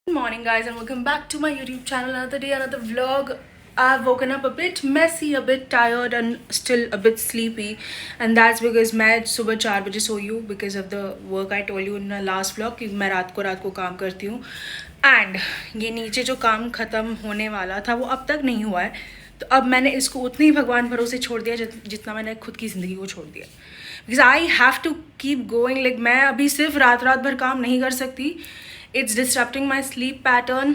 Good morning, guys, and welcome back to my YouTube channel. Another day, another vlog. I've woken up a bit messy, a bit tired, and still a bit sleepy, and that's because मैं सुबह 4 बजे सोई हूँ because of the work I told you in my last vlog कि मैं रात को काम करती हूँ, and ये नीचे जो काम ख़त्म होने वाला था वो अब तक नहीं हुआ है. तो अब मैंने इसको उतनी ही भगवान भरोसे छोड़ दिया जितना मैंने खुद की ज़िंदगी को छोड़ दिया. Because I have to keep going. Like मैं अभी सिर्फ रात भर काम नहीं कर सकती. It's disrupting my sleep pattern.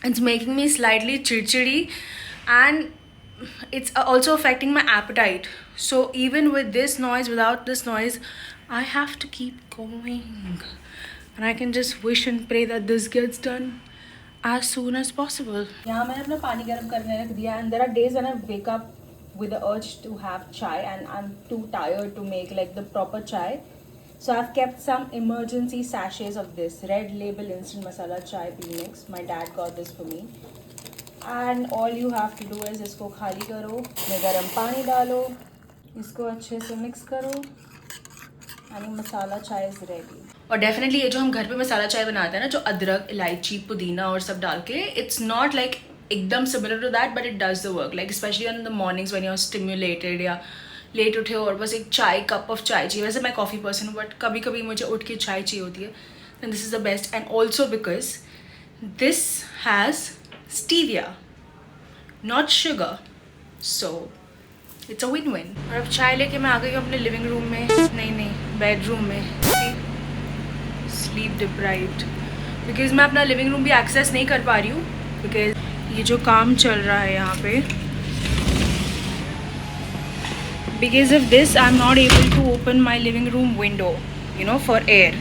It's making me slightly chidchidi, and it's also affecting my appetite. So even with this noise, without this noise, I have to keep going, and I can just wish and pray that this gets done as soon as possible. यहाँ मैंने अपना पानी गर्म करने रख दिया, and there are days when I wake up with the urge to have chai, and I'm too tired to make like the proper chai. So I've kept some emergency sachets of this Red Label instant masala chai premix. My dad got this for me. And all you have to do is इसको खाली करो, में गर्म पानी डालो, इसको अच्छे से मिक्स करो, and मसाला चाय is ready. और डेफिनेटली ये जो हम घर पे मसाला चाय बनाते हैं ना, जो अदरक, इलायची, पुदीना और सब डाल के, it's not like एकदम similar to that, but it does the work. Like especially in the mornings when you're stimulated या लेट उठे और बस एक चाय, कप ऑफ चाय चाहिए. वैसे मैं कॉफ़ी पर्सन हूँ, बट कभी कभी मुझे उठ के चाय चाहिए होती है. And this is the best. And also because this has stevia, not sugar, so it's a win win. और अब चाय लेके मैं आ गई हूँ अपने लिविंग रूम में, नहीं बेडरूम में. स्लीप डिप्राइव्ड बिकॉज मैं अपना लिविंग रूम भी एक्सेस नहीं कर पा रही हूँ, बिकॉज ये जो काम चल रहा है यहाँ पे, because of this I'm not able to open my living room window, you know, for air,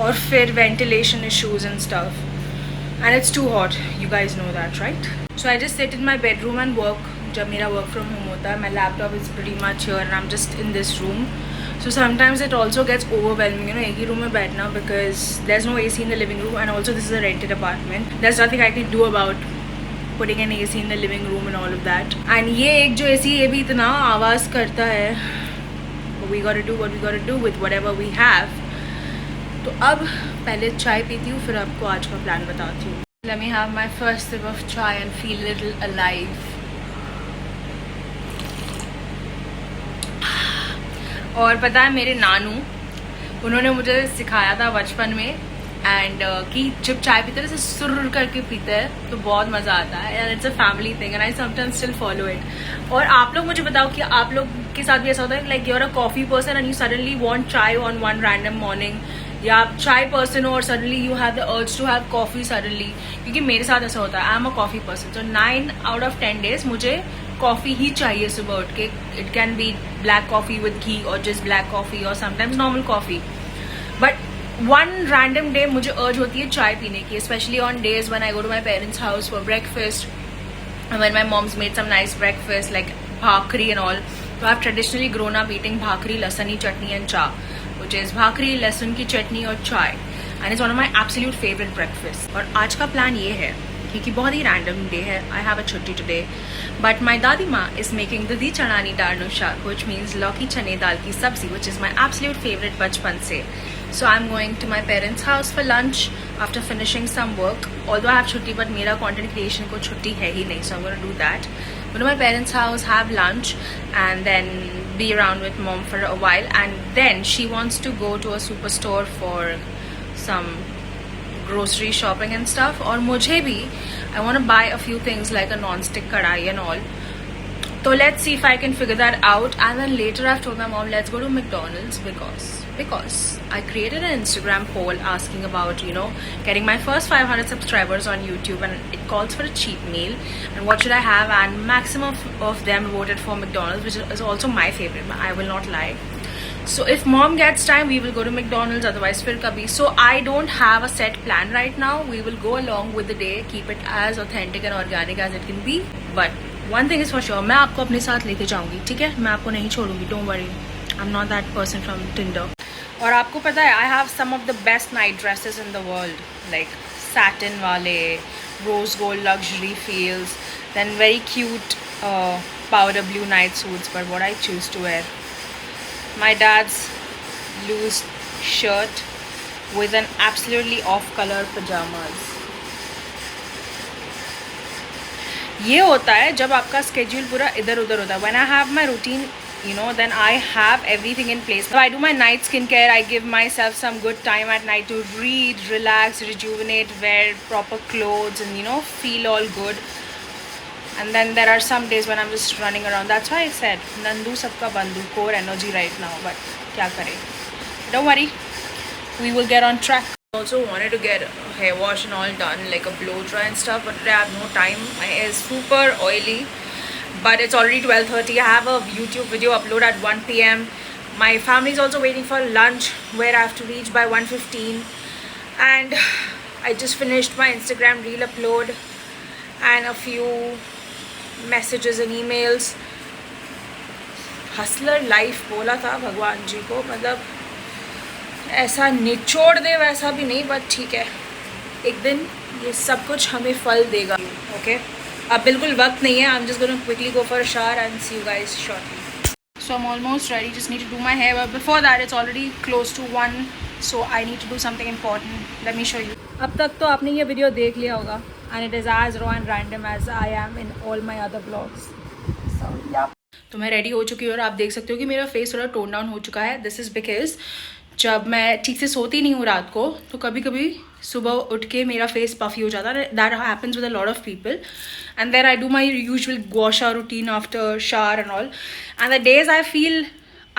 or for ventilation issues and stuff, and it's too hot. You guys know that, right? So I just sit in my bedroom and work. जब मेरा work from home होता है, my laptop is pretty much here and I'm just in this room. So sometimes it also gets overwhelming, you know, एक ही room में बैठना, because there's no AC in the living room, and also this is a rented apartment. There's nothing I can do about putting an AC in the living room and all of that. And ये एक जो AC ये भी इतना आवाज़ करता है. But we gotta do what we gotta do with whatever we have. तो अब पहले चाय पीती हूँ, फिर आपको आज का प्लान बताती हूँ. Let me have my first sip of chai and feel a little alive. और पता है मेरे नानू, उन्होंने मुझे सिखाया था बचपन में, एंड कि जब चाय पीते हैं सुर करके पीते हैं तो बहुत मज़ा आता है. And it's a family thing and I sometimes still follow it. और आप लोग मुझे बताओ कि आप लोग के साथ भी ऐसा होता है, like you are a coffee person and you suddenly want chai on one random morning, या आप चाय पर्सन हो और suddenly you have the urge to have coffee suddenly. क्योंकि मेरे साथ ऐसा होता है, I am a coffee person. तो 9 out of 10 days मुझे कॉफ़ी ही चाहिए सुबह उठ के. It can be black coffee with ghee और जस्ट ब्लैक कॉफ़ी, और sometimes normal coffee. But one random day मुझे अर्ज होती है चाय पीने की, specially on days when I go to my parents house for breakfast, when my mom's made some nice breakfast like bhakri and all. तो I have traditionally grown up eating bhakri, lasni chutney and cha, which is bhakri, लहसुन की चटनी और चाय, and it's one of my absolute favourite breakfast. और आज का plan ये है, क्योंकि बहुत ही रैंडम डे है, आई हैव अ छुट्टी टुडे, बट माई दादी माँ इज मेकिंग दधी चनानी दाल शाक, विच मीन्स लौकी चने दाल की सब्जी, which is my absolute favourite बचपन से. So I'm going to my parents' house for lunch after finishing some work. Although I have छुट्टी, but मेरा content creation को छुट्टी है ही नहीं, so I'm going to do that. Go to my parents' house, have lunch, and then be around with mom for a while. And then she wants to go to a superstore for some grocery shopping and stuff. और मुझे भी I want to buy a few things like a non-stick कढ़ाई and all. So let's see if I can figure that out. And then later I've told my mom, let's go to McDonald's because I created an Instagram poll asking about, you know, getting my first 500 subscribers on YouTube, and it calls for a cheat meal and what should I have, and maximum of them voted for McDonald's, which is also my favorite, I will not lie. So if mom gets time, we will go to McDonald's, otherwise fir kabhi. So I don't have a set plan right now. We will go along with the day, keep it as authentic and organic as it can be. But one thing is for sure, मैं आपको अपने साथ लेके जाऊंगी, ठीक है? मैं आपको नहीं छोड़ूंगी, don't worry. I'm not that person from Tinder. और आपको पता है, I have some of the best night dresses in the world, like satin वाले, rose gold luxury feels, then very cute powder blue night suits. But what I choose to wear, my dad's loose shirt with an absolutely off color pajamas. ये होता है जब आपका schedule पूरा इधर उधर होता है. When I have my routine, you know, then I have everything in place. So I do my night skincare. I give myself some good time at night to read, relax, rejuvenate, wear proper clothes, and you know, feel all good. And then there are some days when I'm just running around. That's why I said Nandu sabka bandhu, core energy right now. But kya kare? Don't worry, we will get on track. I also wanted to get hair wash and all done, like a blow dry and stuff, but today I have no time. My hair is super oily, but it's already 12:30. I have a YouTube video upload at 1 p.m. My family is also waiting for lunch, where I have to reach by 1:15. And I just finished my Instagram reel upload and a few messages and emails. Hustler life बोला था भगवान जी को, मतलब ऐसा निचोड़ दे वैसा भी नहीं, बट ठीक है, एक दिन ये सब कुछ हमें फल देगा. ओके, अब बिल्कुल वक्त नहीं है. I am just going to quickly go for a shower and see you guys shortly. So I'm almost ready, just need to do my hair, but before that it's already close to 1, so I need to do something important. Let me show you. अब तक तो आपने ये video देख लिया होगा, and it is as raw and random as I am in all my other vlogs. So yeah. तो मैं रेडी हो चुकी हूँ और आप देख सकते हो कि मेरा फेस थोड़ा टोन डाउन हो चुका है. दिस इज़ बिकॉज जब मैं ठीक से सोती नहीं हूँ रात को, तो कभी कभी सुबह उठ के मेरा फेस पफी हो जाता है. That happens with a lot of people. And then I do my usual wash routine after shower and all. And the days I feel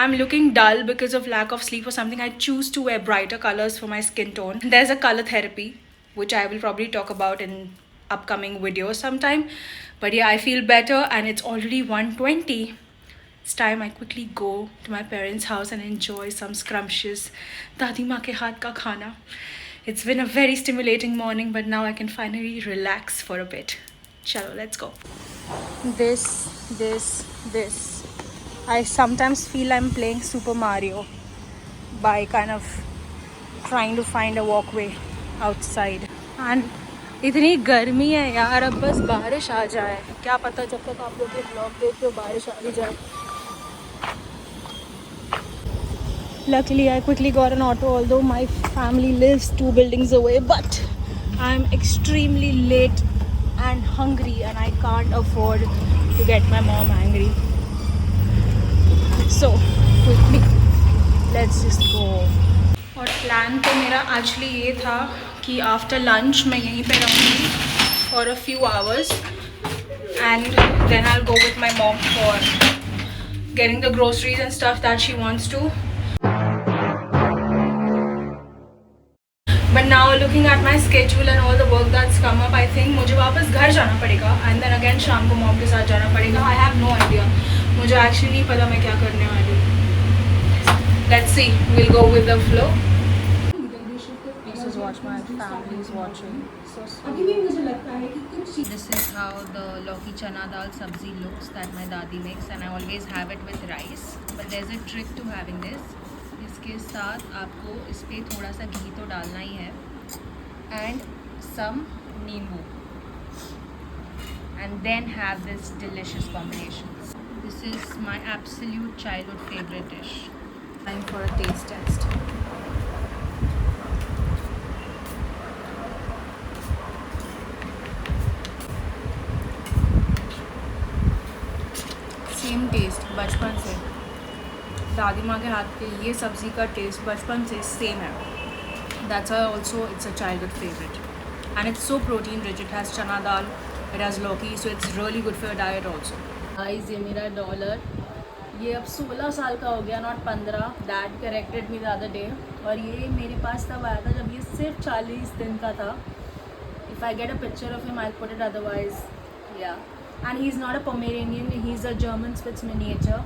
I'm looking dull because of lack of sleep or something, I choose to wear brighter colors for my skin tone. There's a color therapy, which I will probably talk about in upcoming videos sometime. But yeah, I feel better and it's already 1:20. It's time I quickly go to my parents' house and enjoy some scrumptious Dadi Ma ke haath ka khana. It's been a very stimulating morning, but now I can finally relax for a bit. Chalo, let's go. This. I sometimes feel I'm playing Super Mario by kind of trying to find a walkway outside. And इतनी गर्मी है यार, अब बस बारिश आ जाए. क्या पता जब तक आप लोग ये ब्लॉग देखते हो बारिश आ भी जाए. Luckily I quickly got an auto, although my family lives 2 buildings away, but I'm extremely late and hungry and I can't afford to get my mom angry. So quickly let's just go. और plan तो मेरा actually ये था कि after lunch मैं यहीं पे रहूँगी for a few hours and then I'll go with my mom for getting the groceries and stuff that she wants to. But now looking at my schedule and all the work that's come up, I think मुझे वापस घर जाना पड़ेगा and then again शाम को mom के साथ जाना पड़ेगा. I have no idea. मुझे एक्चुअली नहीं पता मैं क्या करने वाली हूँ. Let's see. We'll go with the flow. This is what my family is watching. So sweet. This is how the Lauki chana dal sabzi looks that my dadi makes, and I always have it with rice. But there's a trick to having this. इसके साथ आपको इस पे थोड़ा सा घी तो डालना ही है, and some नींबू, and then have this delicious combination. This is my absolute childhood favorite dish. Time for a taste test. Same taste बचपन से. दादी माँ के हाथ के ये सब्ज़ी का टेस्ट बचपन से सेम है. That's why also it's a childhood favorite. And it's so protein rich. It has chana dal, it has lauki, so it's really good for your diet also. Guys, ये मेरा डॉलर, ये अब 16 साल का हो गया, not 15. Dad corrected me the other day. और ये मेरे पास तब आया था जब ये सिर्फ 40 दिन का था. If I get a picture of him I put it, otherwise या. And he is not a Pomeranian, he is a German spitz miniature.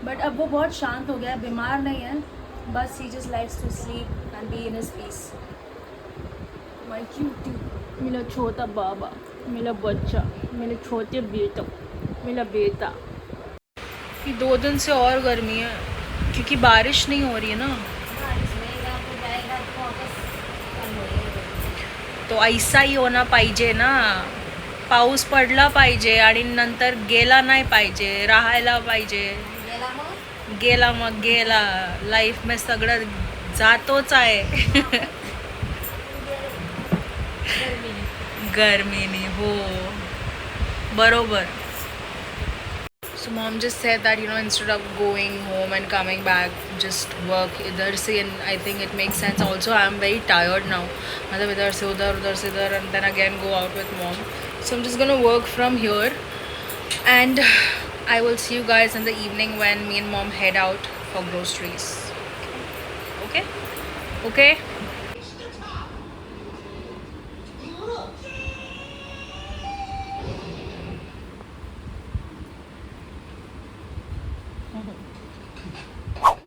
But अब वो बहुत शांत हो गया, बीमार नहीं है, बस he just likes to sleep and be in his peace. My cutie, मेरा छोटा बाबा, मेरा बच्चा, मेरे छोटे बेटा, मेरा बेटा. ये 2 दिन से और गर्मी है क्योंकि बारिश नहीं हो रही है ना. तो ऐसा ही होना पाहिजे ना. पाऊस पडला पाहिजे आणि नंतर गेला नाही पाहिजे, राहायला पाहिजे. गेला मग गेला. लाईफ में सगळं जातोच आहे. गर्मीने हो बरोबर. So mom just said that, you know, instead of going home and coming back, just work idhar se, and I think it makes sense. Also, I am very tired now. मतलब इधर से उधर, and then again go out with mom. So I'm just gonna work from here, and I will see you guys in the evening when me and mom head out for groceries. Okay? Okay?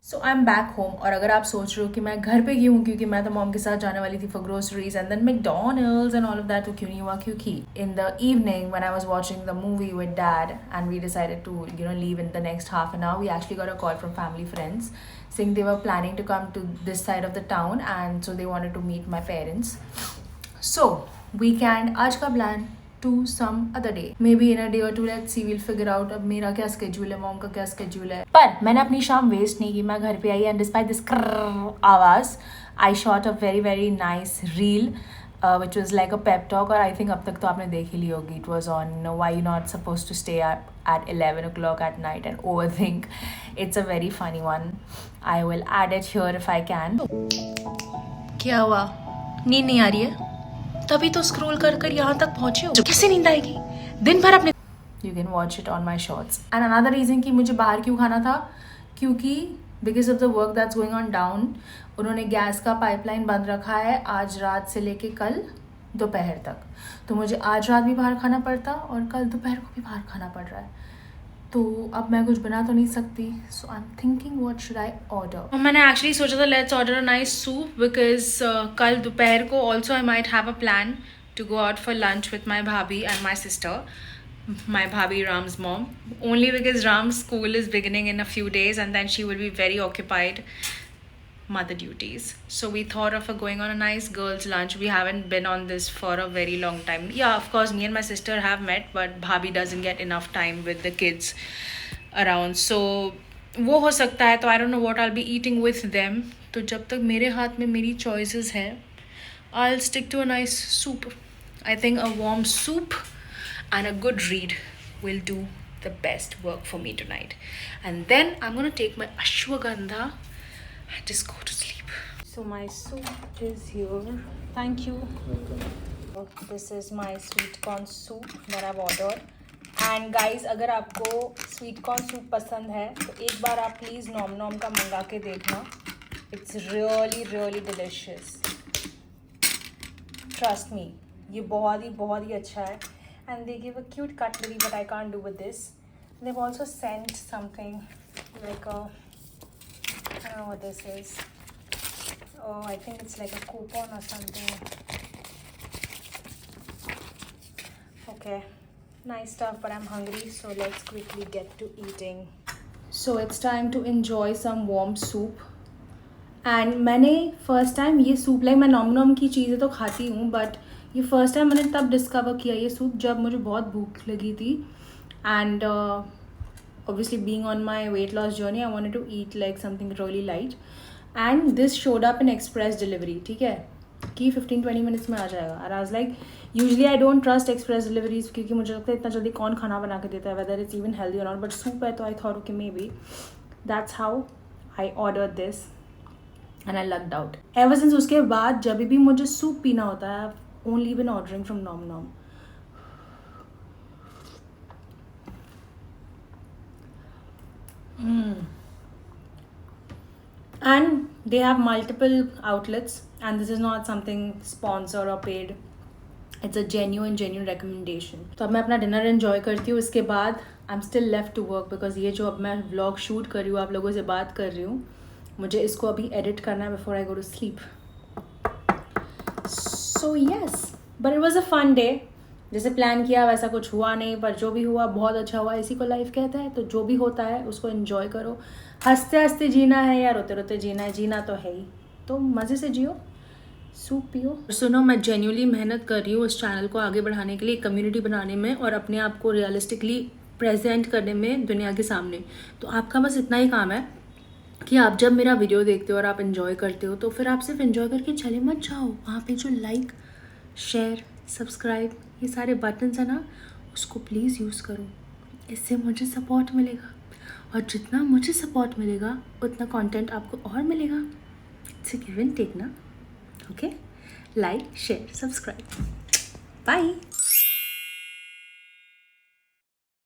So I am back home. और अगर आप सोच रहे हो कि मैं घर पे क्यों हूँ, क्योंकि मैं तो मॉम के साथ जाने वाली थी for groceries and then McDonald's and all of that, तो क्यों नहीं हुआ? क्योंकि in the evening when I was watching the movie with dad and we decided to leave in the next half an hour, we actually got a call from family friends saying they were planning to come to this side of the town, and so they wanted to meet my parents. So weekend आज का plan to some other day, maybe in a day or two, let's see, we'll figure out अब मेरा क्या schedule है, mom का क्या schedule है. पर मैंने अपनी शाम waste नहीं की, मैं घर पे आई and despite this आवाज़ I shot a very very nice reel which was like a pep talk, और I think अब तक तो आपने देख ही ली होगी. It was on why you're not supposed to stay up at 11 o'clock at night and overthink. It's a very funny one. I will add it here if I can. क्या हुआ? नींद नहीं आ रही है? तभी तो स्क्रॉल कर कर यहाँ तक पहुँचे हो. कैसे नींद आएगी दिन भर अपने? You can watch it on my shorts. And another reason कि मुझे बाहर क्यों खाना था, क्योंकि because of the work that's going on down, उन्होंने गैस का पाइपलाइन बंद रखा है आज रात से लेके कल दोपहर तक. तो मुझे आज रात भी बाहर खाना पड़ता और कल दोपहर को भी बाहर खाना पड़ रहा है. तो अब मैं कुछ बना तो नहीं सकती. So I am thinking what should I order. मैंने एक्चुअली सोचा था let's order a nice soup because कल दोपहर को also I might have a plan to go out for lunch with my bhabhi and my sister. My bhabhi Ram's mom, only because Ram's school is beginning in a few days and then she will be very occupied mother duties. So we thought of going on a nice girls lunch. We haven't been on this for a very long time. Yeah, of course me and my sister have met, but bhabhi doesn't get enough time with the kids around. So वो हो सकता है, तो I don't know what I'll be eating with them. तो जब तक मेरे हाथ में मेरी choices हैं, I'll stick to a nice soup. I think a warm soup and a good read will do the best work for me tonight. And then I'm gonna take my ashwagandha and just go to sleep. So my soup is here. Thank you. Welcome. This is my sweet corn soup that I've ordered. And guys, अगर आपको sweet corn soup पसंद है तो एक बार आप please nom का मंगा के देखना. It's really really delicious. Trust me, ये बहुत ही अच्छा है. And they give a cute cutlery, but I can't do with this. They've also sent something like a, I don't know what this is. Oh, I think it's like a coupon or something. Okay, nice stuff, but I'm hungry, so let's quickly get to eating. So it's time to enjoy some warm soup. And मैंने first time ये soup, like मैं nom की चीज़ें तो खाती हूँ, but ये first time मैंने तब डिस्कवर किया ये सूप जब मुझे बहुत भूख लगी थी. And obviously being on my weight loss journey I wanted to eat like something really light, and this showed up in express delivery. ठीक है कि 15-20 मिनट्स में आ जाएगा. और I was like usually I don't trust express deliveries, क्योंकि मुझे लगता है इतना जल्दी कौन खाना बना के देता है, वेदर इट्स इवन हेल्दी और नॉट. बट सूप है तो I thought okay may be that's how I order this and I locked out. Ever since उसके बाद जब भी मुझे सूप पीना होता है, only been ordering from nom. And they have multiple outlets, and this is not something sponsored or paid. It's a genuine recommendation. तो अब मैं अपना डिनर एंजॉय करती हूँ. इसके बाद I am still left to work because ये जो अब मैं व्लॉग शूट कर रही हूँ, आप लोगों से बात कर रही हूँ, मुझे इसको अभी एडिट करना है before I go to sleep. So yes, but it was a fun day. जैसे प्लान किया वैसा कुछ हुआ नहीं, पर जो भी हुआ बहुत अच्छा हुआ. इसी को लाइफ कहते हैं. तो जो भी होता है उसको एंजॉय करो. हंसते हंसते जीना है या रोते रोते जीना है, जीना तो है ही, तो मज़े से जियो, सूप पियो. सुनो, मैं जेन्युइनली मेहनत कर रही हूँ इस चैनल को आगे बढ़ाने के लिए, कम्युनिटी बनाने में और अपने आप को रियलिस्टिकली प्रेजेंट करने में दुनिया के सामने. तो आपका बस इतना ही काम है कि आप जब मेरा वीडियो देखते हो और आप इन्जॉय करते हो तो फिर आप सिर्फ इन्जॉय करके चले मत जाओ, वहाँ पे जो लाइक, शेयर, सब्सक्राइब ये सारे बटन्स हैं ना, उसको प्लीज़ यूज़ करो। इससे मुझे सपोर्ट मिलेगा, और जितना मुझे सपोर्ट मिलेगा उतना कंटेंट आपको और मिलेगा। It's a give and take ना। Okay, like, share, subscribe, bye.